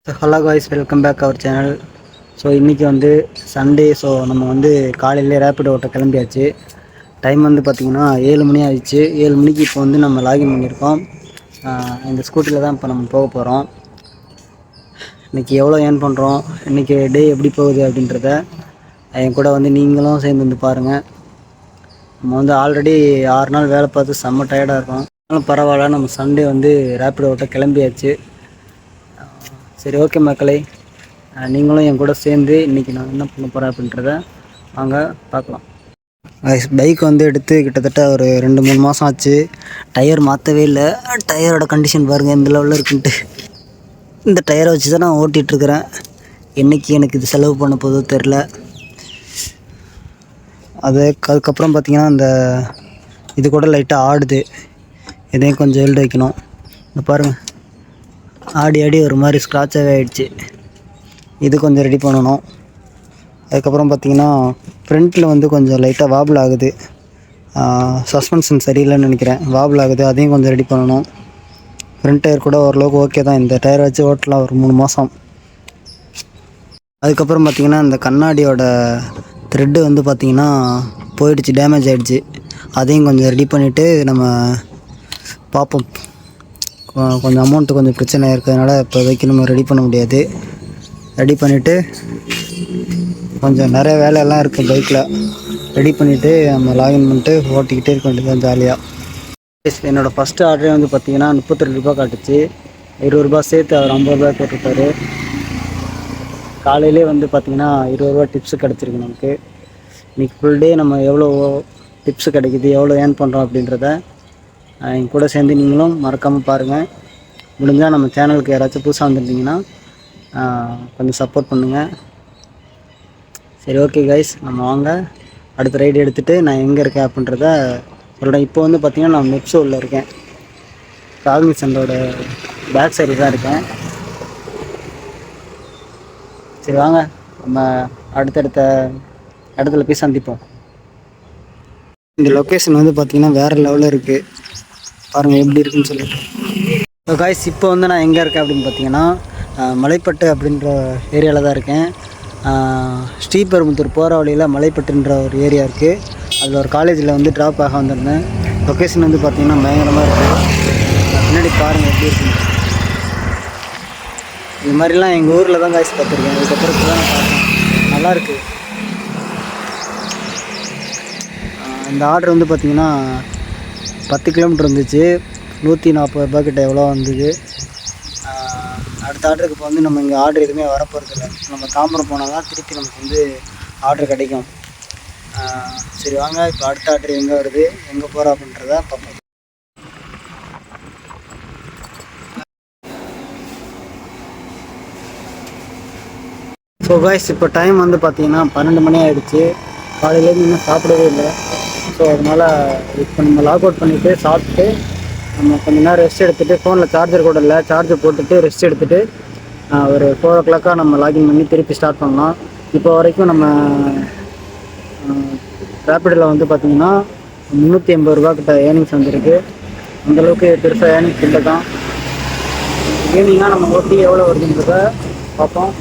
So hello guys, welcome back our channel. So இன்றைக்கி வந்து Sunday. So நம்ம வந்து காலையிலே ரேப்பிடோ ஓட்ட கிளம்பியாச்சு. டைம் வந்து பார்த்திங்கன்னா 7 மணி ஆகிடுச்சு. 7 மணிக்கு இப்போ வந்து நம்ம லாகின் பண்ணியிருக்கோம். இந்த ஸ்கூட்டியில் தான் இப்போ நம்ம போக போகிறோம். இன்றைக்கி எவ்வளோ ஏர்ன் பண்ணுறோம், இன்றைக்கி டே எப்படி போகுது அப்படின்றத என் கூட வந்து நீங்களும் சேர்ந்து வந்து பாருங்கள். நம்ம வந்து ஆல்ரெடி 6 நாள் வேலை பார்த்து செம்ம டயர்டாக இருக்கோம். அதனாலும் பரவாயில்ல, நம்ம சண்டே வந்து ரேப்பிடோ ஓட்ட கிளம்பியாச்சு. சரி, ஓகே மக்களே, நீங்களும் என் கூட சேர்ந்து இன்றைக்கி நான் என்ன பண்ண போகிறேன் அப்படின்றத வாங்க பார்க்கலாம். பைக் வந்து எடுத்து கிட்டத்தட்ட ஒரு 2-3 மாதம் ஆச்சு. டயர் மாற்றவே இல்லை. டயரோட கண்டிஷன் பாருங்கள் எந்த லெவலில் இருக்குன்ட்டு. இந்த டயரை வச்சு தான் நான் ஓட்டிகிட்ருக்கிறேன். என்றைக்கு எனக்கு இது செலவு பண்ண போதோ தெரில. அதுக்கப்புறம் பார்த்திங்கன்னா அந்த இது கூட லைட்டாக ஆடுது. இதையும் கொஞ்சம் எழுத வைக்கணும். இந்த பாருங்கள், ஆடி ஆடி ஒரு மாதிரி ஸ்க்ராட்சாகவே ஆகிடுச்சு. இது கொஞ்சம் ரெடி பண்ணணும். அதுக்கப்புறம் பார்த்திங்கன்னா ஃப்ரண்ட்டில் வந்து கொஞ்சம் லைட்டாக வாபிள் ஆகுது. சஸ்பென்ஷன் சரியில்லைன்னு நினைக்கிறேன், வாபிள் ஆகுது. அதையும் கொஞ்சம் ரெடி பண்ணணும். ஃப்ரண்ட் டயர் கூட ஓரளவுக்கு ஓகே தான். இந்த டயர் வச்சு ஓட்டலாம் ஒரு 3 மாதம். அதுக்கப்புறம் பார்த்திங்கன்னா இந்த கண்ணாடியோட த்ரெட்டு வந்து பார்த்திங்கன்னா போயிடுச்சு, டேமேஜ் ஆகிடுச்சு. அதையும் கொஞ்சம் ரெடி பண்ணிவிட்டு நம்ம பார்ப்போம். கொஞ்சம் அமௌண்ட்டு கொஞ்சம் பிரச்சனை இருக்கிறதுனால இப்போதைக்கு நம்ம ரெடி பண்ண முடியாது. ரெடி பண்ணிவிட்டு கொஞ்சம் நிறைய வேலையெல்லாம் இருக்குது பைக்கில். ரெடி பண்ணிவிட்டு நம்ம லாகின் பண்ணிட்டு ஓட்டிக்கிட்டே இருக்க வேண்டியது ஜாலியாக. என்னோடய ஃபஸ்ட்டு ஆர்டரே வந்து பார்த்திங்கன்னா 32 ரூபா காட்டுச்சு. 20 ரூபா சேர்த்து அவர் 50 ரூபா போட்டிருக்காரு. காலையிலே வந்து பார்த்திங்கன்னா 20 ரூபா டிப்ஸு கிடச்சிருக்கு நமக்கு. இன்றைக்கி ஃபுல் டே நம்ம எவ்வளோ டிப்ஸு கிடைக்குது, எவ்வளோ ஏர்ன் பண்ணுறோம் அப்படின்றத என் கூட சேர்ந்து நீங்களும் மறக்காமல் பாருங்கள். முடிஞ்சால் நம்ம சேனலுக்கு யாராச்சும் புதுசாக வந்துருந்தீங்கன்னா கொஞ்சம் சப்போர்ட் பண்ணுங்கள். சரி, ஓகே கைஸ், நம்ம வாங்க அடுத்த ரைடு எடுத்துகிட்டு நான் எங்கே இருக்கேன் அப்படின்றத சொல்கிறேன். இப்போ வந்து பார்த்திங்கன்னா நான் மெப்சோவில் இருக்கேன். காக்னிசன்டோட பேக் சைடு தான் இருக்கேன். சரி வாங்க, நம்ம அடுத்தடுத்த இடத்துல போய் சந்திப்போம். இந்த லொக்கேஷன் வந்து பார்த்திங்கன்னா வேறு லெவலில் இருக்குது. பாருங்கள் எப்படி இருக்குன்னு சொல்லிட்டு. ஸோ காய்ஸ், இப்போ வந்து நான் எங்கே இருக்கேன் அப்படின்னு பார்த்தீங்கன்னா மலைப்பட்டு அப்படின்ற ஏரியாவில் தான் இருக்கேன். ஸ்ரீபெரும்புத்தூர் போகிற வழியில் மலைப்பட்டுன்ற ஒரு ஏரியா இருக்குது. அதில் ஒரு காலேஜில் வந்து ட்ராப் ஆக வந்திருந்தேன். லொக்கேஷன் வந்து பார்த்திங்கன்னா பயங்கரமாக இருக்குது. முன்னாடி பாருங்கள் எப்படி இருக்குன்னு. இது மாதிரிலாம் எங்கள் ஊரில் தான் காய்ஸ் பார்த்துருக்கேன். அதுக்கப்புறம் தான் நான் பார்த்தேன், நல்லாயிருக்கு. இந்த ஆர்டர் வந்து பார்த்திங்கன்னா 10 கிலோமீட்டர் இருந்துச்சு. 140 ரூபா கிட்ட எவ்வளோ வந்தது. அடுத்த ஆர்டருக்கு இப்போ வந்து நம்ம இங்கே ஆர்டர் எதுவுமே வரப்போகிறதில்ல. நம்ம தாம்பரம் போனால் தான் திருப்பி நமக்கு வந்து ஆர்டர் கிடைக்கும். சரி வாங்க, இப்போ அடுத்த ஆர்டர் எங்கே வருது, எங்கே போகிறோம் அப்படின்றத பார்ப்போம். ஸோ காய்ஸ், இப்போ டைம் வந்து பார்த்திங்கன்னா 12 மணி ஆகிடுச்சு. காலையிலேருந்து இன்னும் சாப்பிடவே இல்லை. ஸோ அதனால் இப்போ நம்ம லாக் அவுட் பண்ணிவிட்டு சாப்பிட்டு நம்ம கொஞ்ச நேரம் ரெஸ்ட் எடுத்துகிட்டு, ஃபோனில் சார்ஜர் கூட இல்லை, சார்ஜர் போட்டுட்டு ரெஸ்ட் எடுத்துகிட்டு ஒரு 4 o'clock நம்ம லாகின் பண்ணி திருப்பி ஸ்டார்ட் பண்ணலாம். இப்போ வரைக்கும் நம்ம ரேப்பிடில் வந்து பார்த்திங்கன்னா 380 ரூபா கிட்ட ஏர்னிங்ஸ் வந்துருக்கு. அந்தளவுக்கு பெருசாக ஏர்னிங்ஸ் இல்லை தான். ஈவினிங்காக நம்ம ஓட்டி எவ்வளோ வருதுன்றத பார்ப்போம்.